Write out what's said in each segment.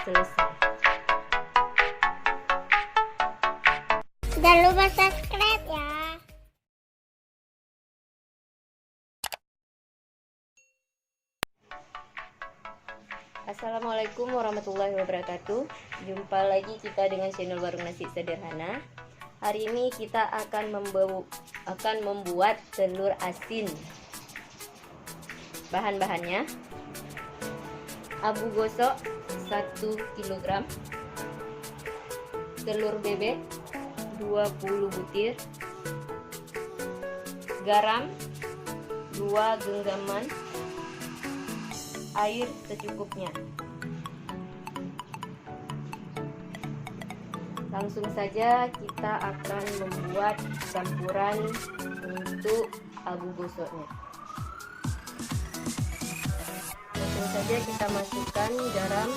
selesai. Jangan lupa subscribe ya. Assalamualaikum warahmatullahi wabarakatuh. Jumpa lagi kita dengan channel Warung Nasi Sederhana. Hari ini kita akan membuat telur asin. Bahan-bahannya: abu gosok 1 kg, telur bebek 20 butir, garam 2 genggaman, air secukupnya. Langsung saja kita akan membuat campuran untuk abu gosoknya. Langsung saja kita masukkan garam,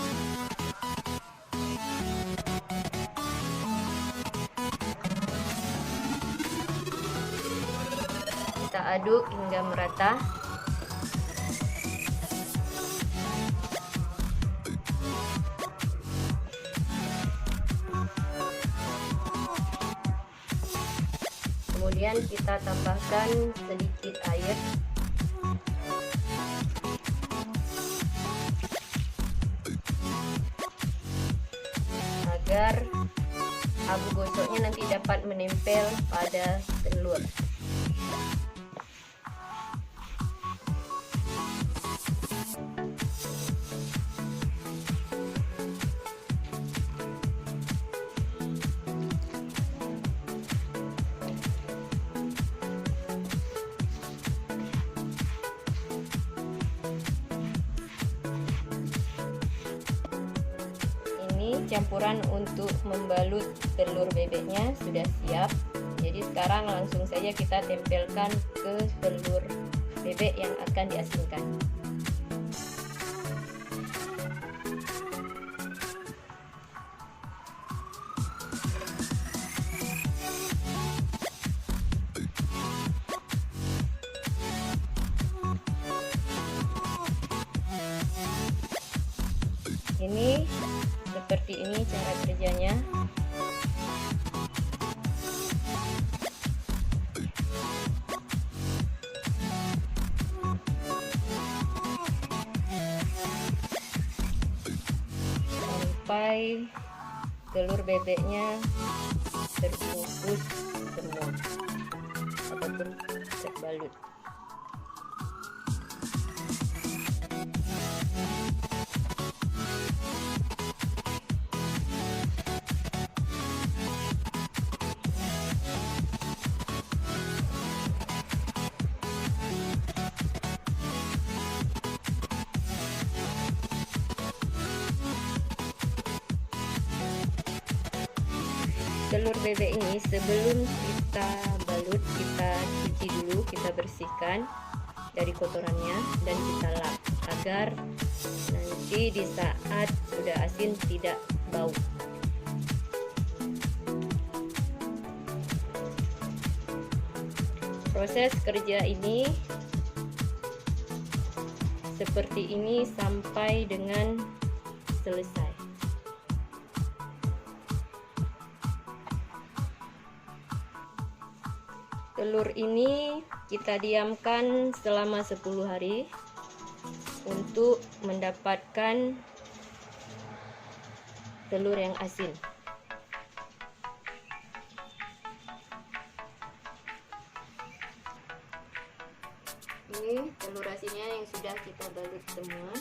kita aduk hingga merata. Kemudian kita tambahkan sedikit air. Agar abu gosoknya nanti dapat menempel pada telur. Campuran untuk membalut telur bebeknya sudah siap. Jadi sekarang langsung saja kita tempelkan ke telur bebek yang akan diasinkan. Ini seperti ini cara kerjanya. Sampai telur bebeknya terbungkus semua ataupun terbalut. Telur bebek ini sebelum kita balut, kita cuci dulu, kita bersihkan dari kotorannya dan kita lap agar nanti di saat sudah asin tidak bau. Proses kerja ini seperti ini sampai dengan selesai. Telur ini kita diamkan selama 10 hari untuk mendapatkan telur yang asin. Ini telur asinnya yang sudah kita balut semua.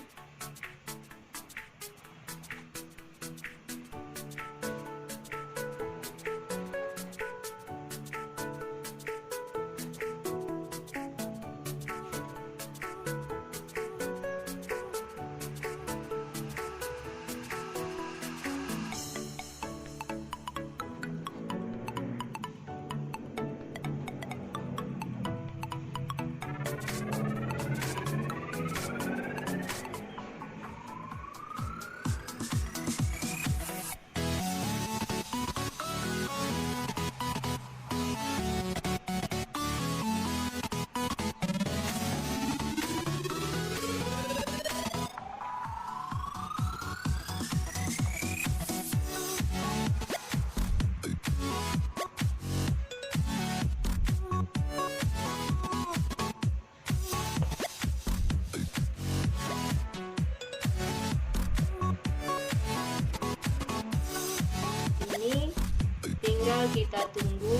kita tunggu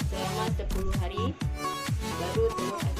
selama 10 hari baru telur